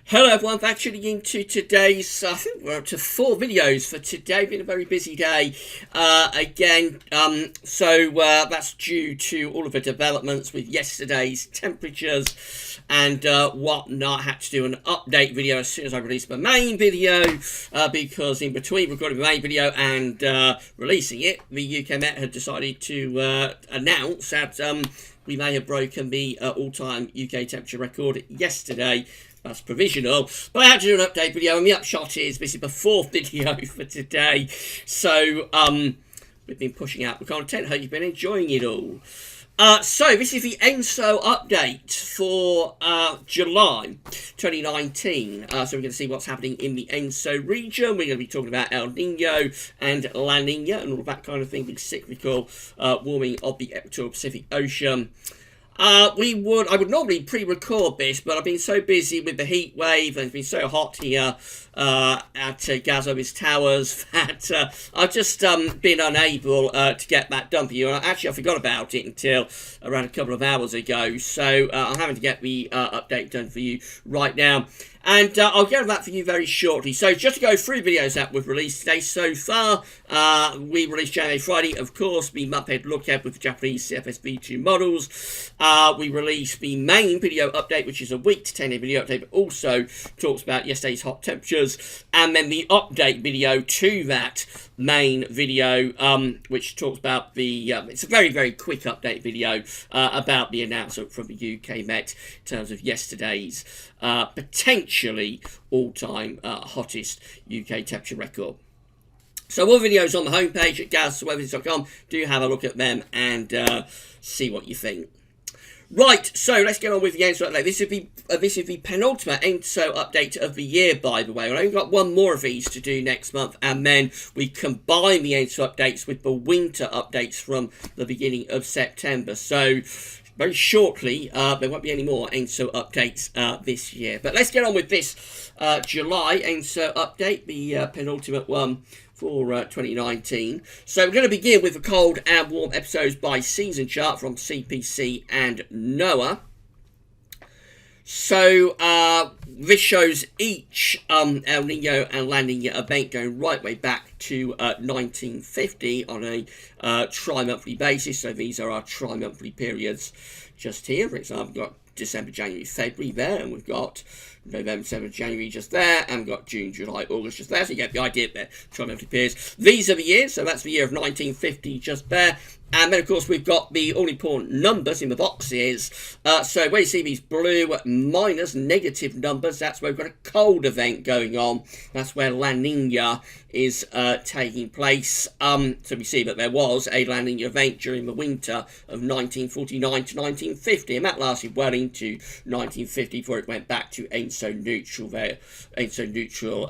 Hello everyone, thanks for tuning in to today's, I think we're up to 4 videos for today. Been a very busy day again, so that's due to all of the developments with yesterday's temperatures and whatnot. Had to do an update video as soon as I released my main video, because in between recording my main video and releasing it, the UK Met had decided to announce that we may have broken the all-time UK temperature record yesterday. That's provisional, but I had to do an update video, and the upshot is this is the 4th video for today. So we've been pushing out the content. Hope you've been enjoying it all. So this is the ENSO update for July 2019. So we're going to see what's happening in the ENSO region. We're going to be talking about El Nino and La Nina and all that kind of thing, the cyclical warming of the equatorial Pacific Ocean. I would normally pre-record this, but I've been so busy with the heat wave and it's been so hot here at Gazo's Towers that I've just been unable to get that done for you. And I forgot about it until around a couple of hours ago, so I'm having to get the update done for you right now. And I'll get to that for you very shortly. So just to go through videos that we've released today so far, we released January Friday, of course, the Mudhead Lookout with the Japanese CFSV2 models. We released the main video update, which is a week to 10-day video update, but also talks about yesterday's hot temperatures. And then the update video to that main video, which talks about the, it's a very, very quick update video about the announcement from the UK Met in terms of yesterday's potentially all-time hottest UK temperature record. So all videos on the homepage at gazweathers.com. Do have a look at them and see what you think. Right, so let's get on with the ENSO update. This is the penultimate ENSO update of the year, by the way. I've only got one more of these to do next month, and then we combine the ENSO updates with the winter updates from the beginning of September. So very shortly, there won't be any more ENSO updates this year. But let's get on with this July ENSO update, the penultimate one for 2019. So we're going to begin with the cold and warm episodes by season chart from CPC and NOAA. So this shows each El Nino and La Nina event going right way back to 1950 on a tri-monthly basis. So these are our tri-monthly periods just here. For example, we've got December, January, February there, and we've got November, December, January just there, and we've got June, July, August just there. So you get the idea there, tri-monthly periods. These are the years, so that's the year of 1950 just there. And then, of course, we've got the all-important numbers in the boxes. So where you see these blue minus negative numbers, that's where we've got a cold event going on. That's where La Nina is taking place. So we see that there was a La Nina event during the winter of 1949 to 1950, and that lasted well into 1950 before it went back to ENSO neutral there. ENSO neutral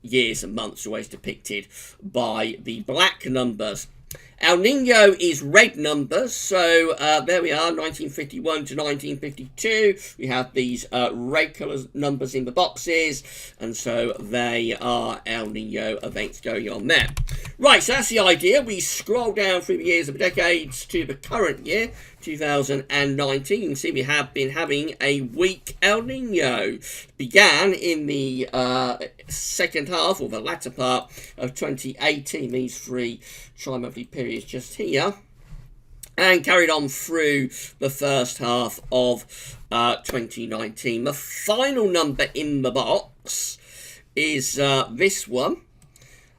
years and months always depicted by the black numbers. El Nino is red numbers, so there we are, 1951 to 1952. We have these red colour numbers in the boxes, and so they are El Nino events going on there. Right, so that's the idea. We scroll down through the years of the decades to the current year, 2019. You can see we have been having a weak El Nino. Began in the second half, or the latter part of 2018, these 3 tri-monthly periods just here, and carried on through the first half of 2019. The final number in the box is this one,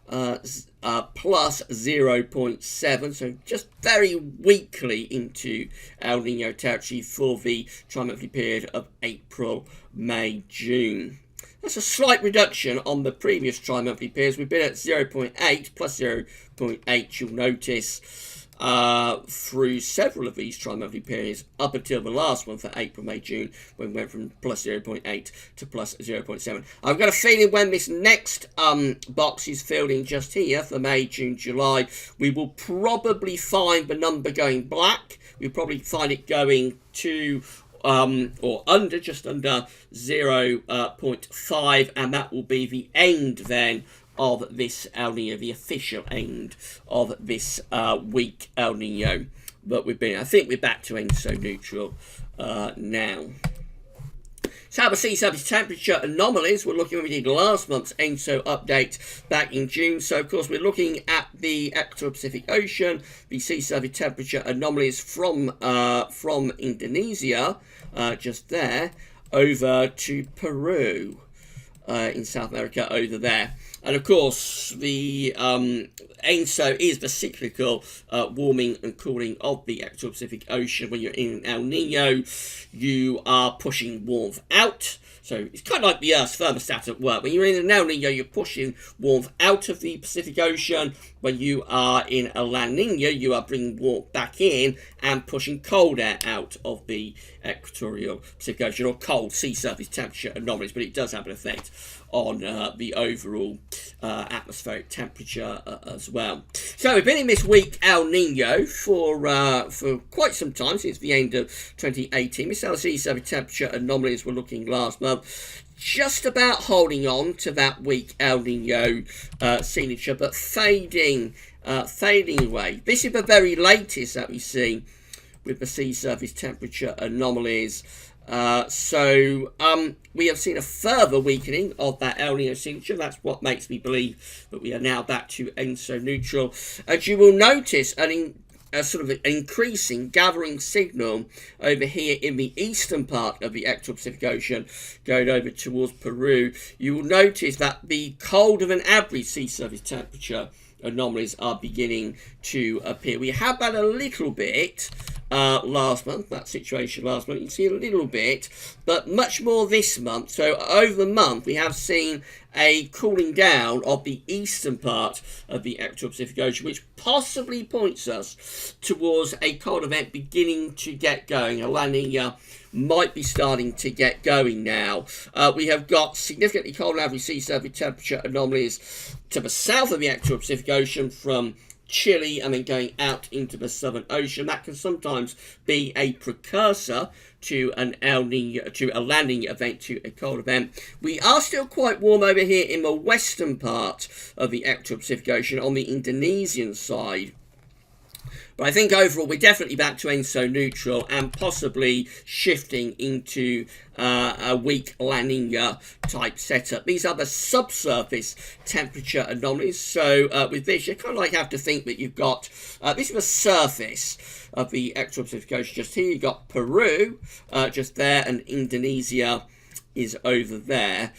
plus 0.7, so just very weakly into El Nino territory for the tri-monthly period of April, May, June. That's a slight reduction on the previous tri-monthly periods. We've been at 0.8, plus 0.8, you'll notice, through several of these tri-monthly periods, up until the last one for April, May, June, when we went from plus 0.8 to plus 0.7. I've got a feeling when this next box is filled in just here for May, June, July, we will probably find the number going black. We'll probably find it going to or under, just under 0.5, and that will be the end then of this El Nino, the official end of this week El Nino. But I think we're back to ENSO neutral now. So how about sea surface temperature anomalies? We're looking when we did last month's ENSO update back in June. So of course we're looking at the Equatorial Pacific Ocean, the sea surface temperature anomalies from Indonesia, just there, over to Peru. In South America over there. And of course the ENSO is the cyclical warming and cooling of the Equatorial Pacific Ocean. When you're in El Nino, you are pushing warmth out. So it's kind of like the Earth's thermostat at work. When you're in an El Nino, you're pushing warmth out of the Pacific Ocean. When you are in a La Nina, you are bringing warmth back in and pushing cold air out of the Equatorial Pacific Ocean, or cold sea surface temperature anomalies. But it does have an effect on the overall atmospheric temperature as well. So we've been in this week El Nino for quite some time, since the end of 2018. This sea surface temperature anomalies were looking last month, just about holding on to that weak El Nino signature, but fading away. This is the very latest that we see with the sea surface temperature anomalies. So we have seen a further weakening of that El Nino signature. That's what makes me believe that we are now back to ENSO neutral. As you will notice, a sort of an increasing gathering signal over here in the eastern part of the Equatorial Pacific Ocean, going over towards Peru. You will notice that the colder than average sea surface temperature anomalies are beginning to appear. We had that a little bit last month, that situation last month. You can see a little bit, but much more this month. So over the month, we have seen a cooling down of the eastern part of the Equatorial Pacific Ocean, which possibly points us towards a cold event beginning to get going. A La Nina might be starting to get going now. We have got significantly colder average sea surface temperature anomalies to the south of the Equatorial Pacific Ocean from Chile and then going out into the Southern Ocean. That can sometimes be a precursor to an El Nino, to a La Nina event, to a cold event. We are still quite warm over here in the western part of the Equatorial Pacific Ocean on the Indonesian side. But I think overall we're definitely back to ENSO neutral and possibly shifting into a weak La Nina type setup. These are the subsurface temperature anomalies. So with this, you kind of like have to think that you've got, this is the surface of the Equatorial Pacific Ocean. Just here you've got Peru, just there, and Indonesia is over there.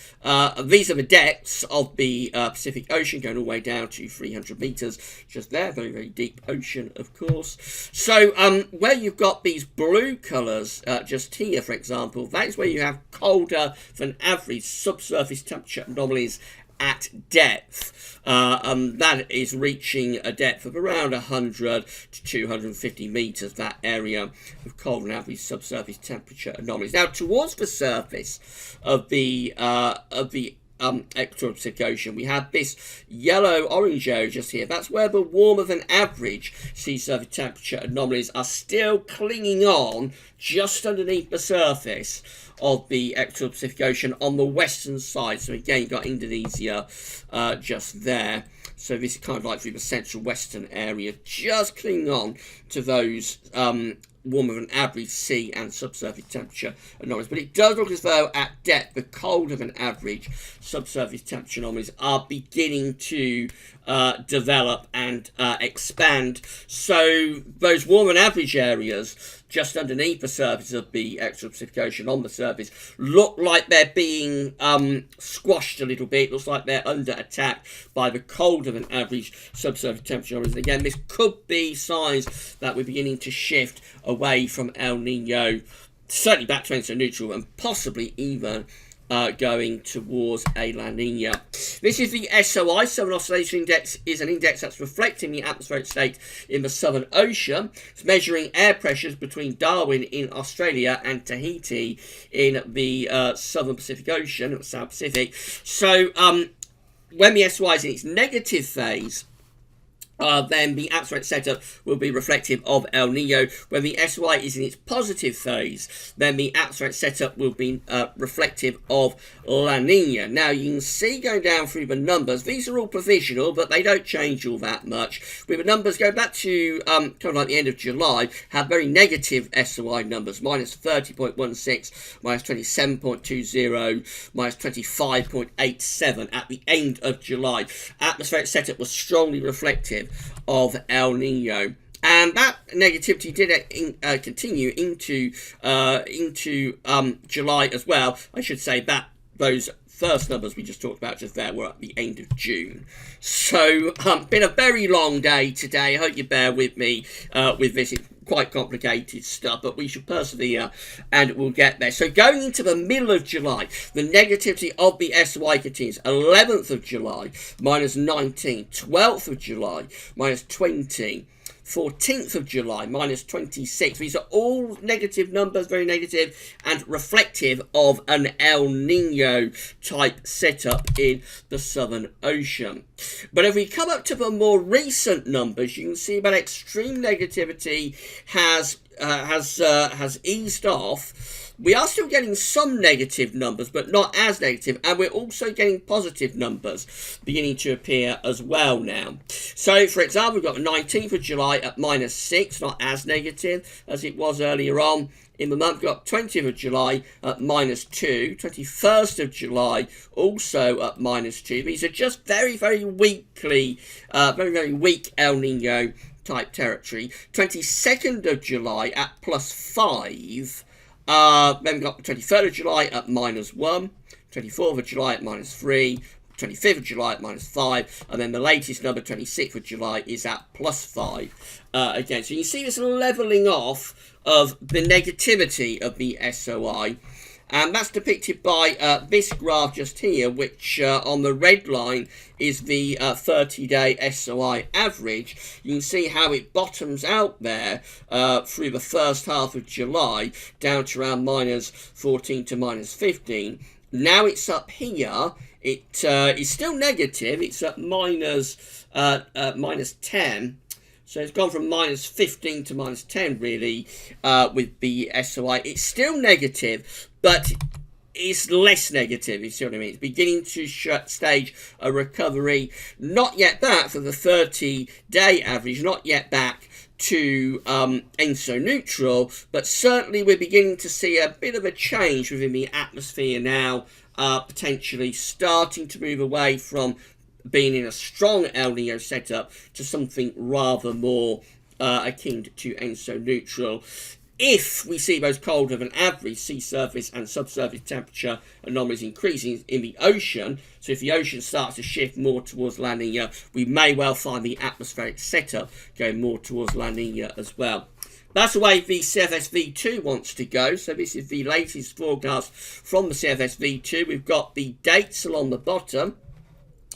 These are the depths of the Pacific Ocean, going all the way down to 300 meters, just there. Very, very deep ocean, of course. So where you've got these blue colors, just here, for example, that is where you have colder than average subsurface temperature anomalies at depth. That is reaching a depth of around 100 to 250 meters, that area of cold and average subsurface temperature anomalies. Now, towards the surface of the Equatorial Pacific Ocean, we have this yellow-orange area just here. That's where the warmer than average sea surface temperature anomalies are still clinging on just underneath the surface of the Equatorial Pacific Ocean on the western side. So again, you've got Indonesia just there. So this is kind of like through the central western area, just clinging on to those warmer than average sea and subsurface temperature anomalies. But it does look as though at depth, the colder than average subsurface temperature anomalies are beginning to develop and expand. So those warmer than average areas just underneath the surface of the Equatorial Pacific Ocean on the surface look like they're being squashed a little bit. Looks like they're under attack by the colder than average subsurface temperature anomalies. And again, this could be signs that we're beginning to shift away from El Nino, certainly back to ENSO neutral, and possibly even going towards a La Nina. This is the SOI, Southern Oscillation Index, is an index that's reflecting the atmospheric state in the Southern Ocean. It's measuring air pressures between Darwin in Australia and Tahiti in the Southern Pacific Ocean, or South Pacific. So when the SOI is in its negative phase, then the atmospheric setup will be reflective of El Nino. When the SOI is in its positive phase, then the atmospheric setup will be reflective of La Nina. Now, you can see going down through the numbers, these are all provisional, but they don't change all that much. With the numbers going back to kind of like the end of July, have very negative SOI numbers, minus 30.16, minus 27.20, minus 25.87 at the end of July. Atmospheric setup was strongly reflective of El Nino, and that negativity did continue into July as well. I should say that those first numbers we just talked about just there were at the end of June. So been a very long day today. I hope you bear with me with this. It's quite complicated stuff, but we should persevere and we'll get there. So going into the middle of July, the negativity of the SOI continues. 11th of July, minus 19. 12th of July, minus 20. 14th of July, minus 26. These are all negative numbers, very negative, and reflective of an El Nino type setup in the Southern Ocean. But if we come up to the more recent numbers, you can see that extreme negativity has eased off. We are still getting some negative numbers, but not as negative, and we're also getting positive numbers beginning to appear as well now. So, for example, we've got the 19th of July at minus 6, not as negative as it was earlier on in the month. We've got 20th of July at minus 2, 21st of July also at minus 2. These are just very, very weakly, very weak El Nino type territory. 22nd of July at plus 5. Then we've got the 23rd of July at minus 1, 24th of July at minus 3, 25th of July at minus 5, and then the latest number, 26th of July, is at plus 5 again. So you see this levelling off of the negativity of the SOI. And that's depicted by this graph just here, which on the red line is the 30-day SOI average. You can see how it bottoms out there through the first half of July, down to around minus 14 to minus 15. Now it's up here. It is still negative. It's at minus 10. So it's gone from minus 15 to minus 10, really, with the SOI. It's still negative, but it's less negative, you see what I mean? It's beginning to stage a recovery. Not yet back for the 30-day average, not yet back to ENSO neutral, but certainly we're beginning to see a bit of a change within the atmosphere now, potentially starting to move away from being in a strong El Nino setup to something rather more akin to ENSO neutral. If we see those colder than average sea surface and subsurface temperature anomalies increasing in the ocean, so if the ocean starts to shift more towards La Nina, we may well find the atmospheric setup going more towards La Nina as well. That's the way the CFS V2 wants to go. So this is the latest forecast from the CFS V2. We've got the dates along the bottom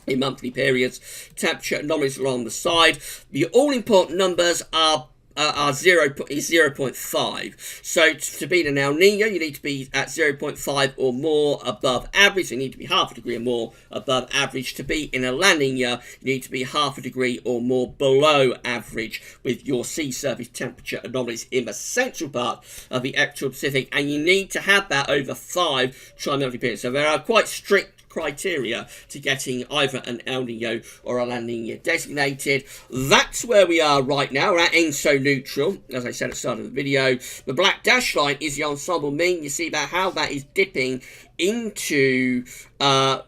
in monthly periods, temperature anomalies along the side. The all-important numbers are 0.5. So to be in an El Nino, you need to be at 0.5 or more above average. You need to be half a degree or more above average. To be in a La Nina, you need to be half a degree or more below average with your sea surface temperature anomalies in the central part of the equatorial Pacific, and you need to have that over 5 tri-monthly periods. So there are quite strict criteria to getting either an El Nino or a La Nina designated. That's where we are right now. We're at ENSO neutral, as I said at the start of the video. The black dash line is the ensemble mean. You see that how that is dipping into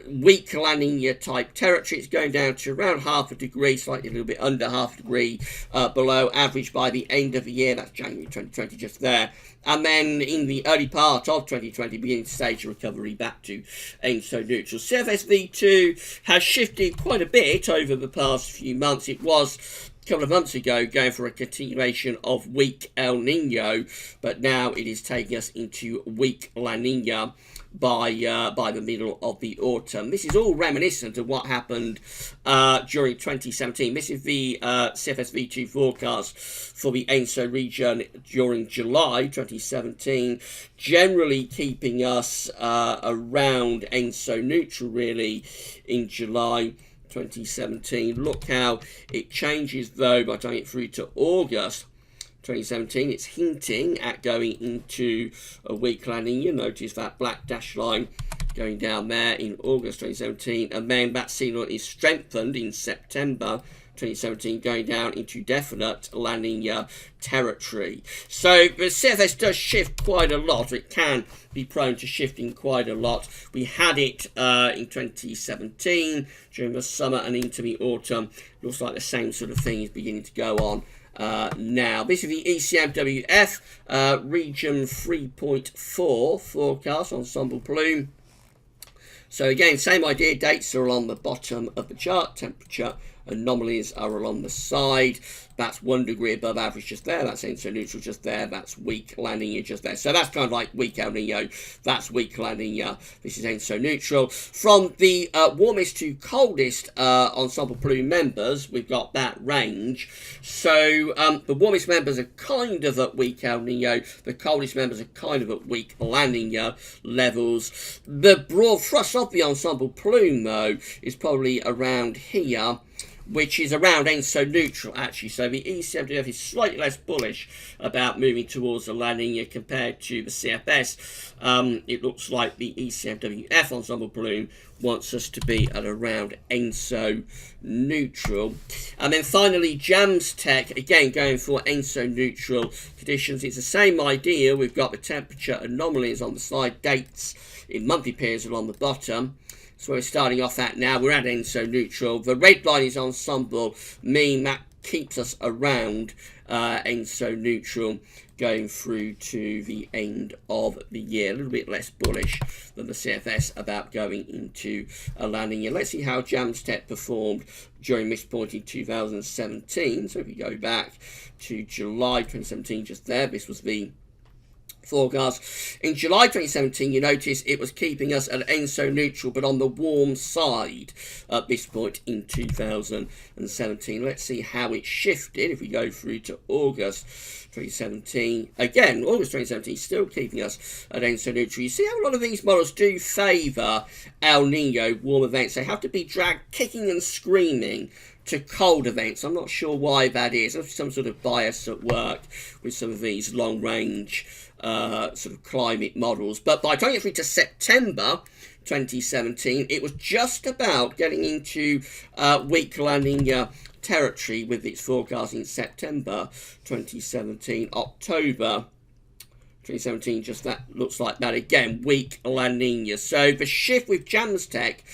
weak La Nina type territory. It's going down to around half a degree, slightly a little bit under half a degree below average by the end of the year. That's January 2020 just there. And then in the early part of 2020, beginning to stage a recovery back to ENSO neutral. CFS V2 has shifted quite a bit over the past few months. It was a couple of months ago going for a continuation of weak El Nino, but now it is taking us into weak La Nina by the middle of the autumn. This is all reminiscent of what happened during 2017. This is the CFS V2 forecast for the ENSO region during July 2017, generally keeping us around ENSO neutral really in July 2017. Look how it changes though by taking it through to August 2017. It's hinting at going into a weak landing. You notice that black dash line going down there in August 2017, and then that signal is strengthened in September 2017, going down into definite landing territory. So the CFS does shift quite a lot. It can be prone to shifting quite a lot. We had it in 2017 during the summer and into the autumn. Looks like the same sort of thing is beginning to go on now. This is the ECMWF region 3.4 forecast ensemble plume. So again, same idea, dates are along the bottom of the chart, temperature anomalies are along the side. That's 1 degree above average just there, that's ENSO neutral just there, that's weak La Nina just there. So that's kind of like weak El Nino, that's weak La Nina, this is ENSO neutral. From the warmest to coldest ensemble plume members, we've got that range. So the warmest members are kind of at weak El Nino, the coldest members are kind of at weak La Nina levels. The broad thrust of the ensemble plume though is probably around here, which is around ENSO neutral actually. So the ECMWF is slightly less bullish about moving towards the La Nina compared to the CFS. It looks like the ECMWF ensemble plume wants us to be at around ENSO neutral. And then finally JAMS Tech, again going for ENSO neutral conditions. It's the same idea. We've got the temperature anomalies on the side, dates in monthly periods along the bottom. So we're starting off at now, we're at ENSO neutral. The red line is ensemble, mean that keeps us around ENSO neutral going through to the end of the year. A little bit less bullish than the CFS about going into a La Nina. Let's see how JAMS Tech performed during this point in 2017. So if we go back to July 2017, just there, this was the forecast. In July 2017, you notice it was keeping us at ENSO neutral, but on the warm side at this point in 2017. Let's see how it shifted if we go through to August 2017. Again, August 2017 still keeping us at ENSO neutral. You see how a lot of these models do favour El Nino warm events. They have to be dragged kicking and screaming to cold events. I'm not sure why that is. There's some sort of bias at work with some of these long range sort of climate models. But by 23 to September 2017, it was just about getting into weak La Nina territory with its forecast in September 2017. October 2017, just that looks like that again, weak La Nina. So the shift with JAMS Tech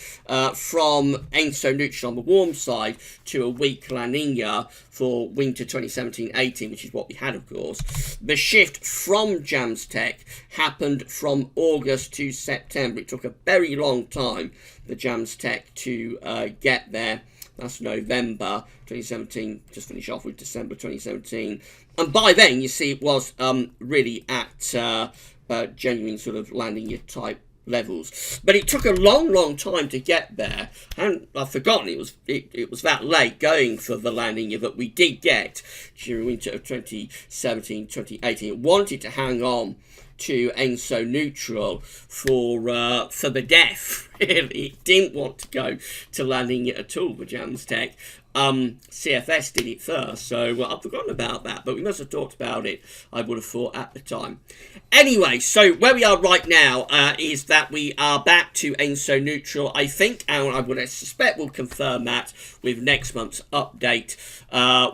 from ENSO neutral on the warm side to a weak La Nina for winter 2017-18, which is what we had, of course. The shift from JAMS Tech happened from August to September. It took a very long time for JAMS Tech to get there. That's November 2017, just finish off with December 2017. And by then, you see, it was really at genuine sort of La Nina type levels. But it took a long time to get there. And I've forgotten it was that late going for the La Nina that we did get during winter of 2017, 2018. It wanted to hang on to ENSO neutral for the death. It didn't want to go to La Nina at all for JAMS Tech. CFS did it first, so I've forgotten about that, but we must have talked about it, I would have thought, at the time. Anyway, so where we are right now is that we are back to ENSO neutral, I think, and I would suspect we'll confirm that with next month's update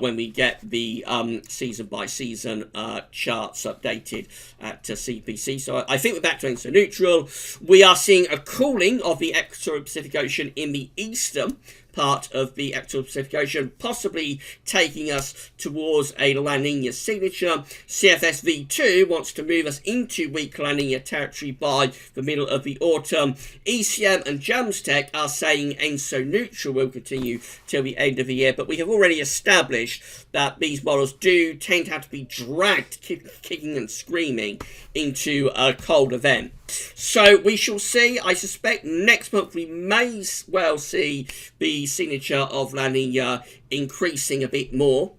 when we get the season by season charts updated at CPC. So I think we're back to ENSO neutral. We are seeing a cooling of the equatorial Pacific Ocean in the eastern part of the equatorial Pacific Ocean, possibly taking us towards a La Nina signature. CFS V2 wants to move us into weak La Nina territory by the middle of the autumn. ECM and JAMS Tech are saying ENSO neutral will continue till the end of the year, but we have already established that these models do tend to have to be dragged kicking and screaming into a cold event. So we shall see. I suspect next month we may well see the signature of La Nina increasing a bit more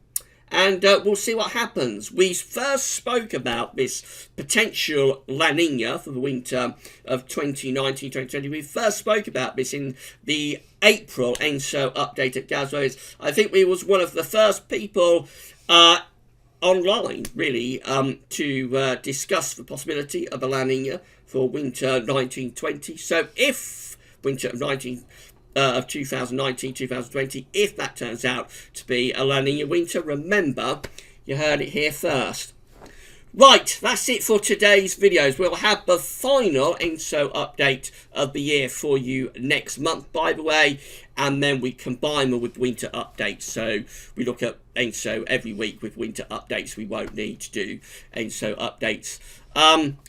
and we'll see what happens. We first spoke about this potential La Nina for the winter of 2019-2020. We first spoke about this in the April ENSO update at Gazos. I think we was one of the first people online, really, to discuss the possibility of a La Nina for winter 1920. So if winter of 2019-2020, if that turns out to be a La Nina winter, remember, you heard it here first. Right, that's it for today's videos. We'll have the final ENSO update of the year for you next month, by the way, and then we combine them with winter updates. So we look at ENSO every week with winter updates. We won't need to do ENSO updates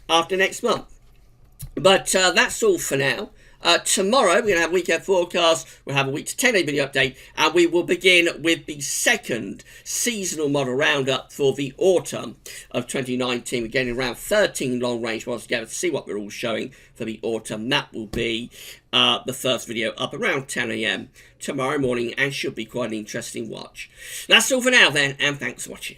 after next month. But that's all for now. Tomorrow we're going to have a weekend forecast, we'll have a week to 10-day video update, and we will begin with the second seasonal model roundup for the autumn of 2019. We're getting around 13 long range models together to see what we're all showing for the autumn. That will be the first video up around 10 AM tomorrow morning, and should be quite an interesting watch. That's all for now then, and thanks for watching.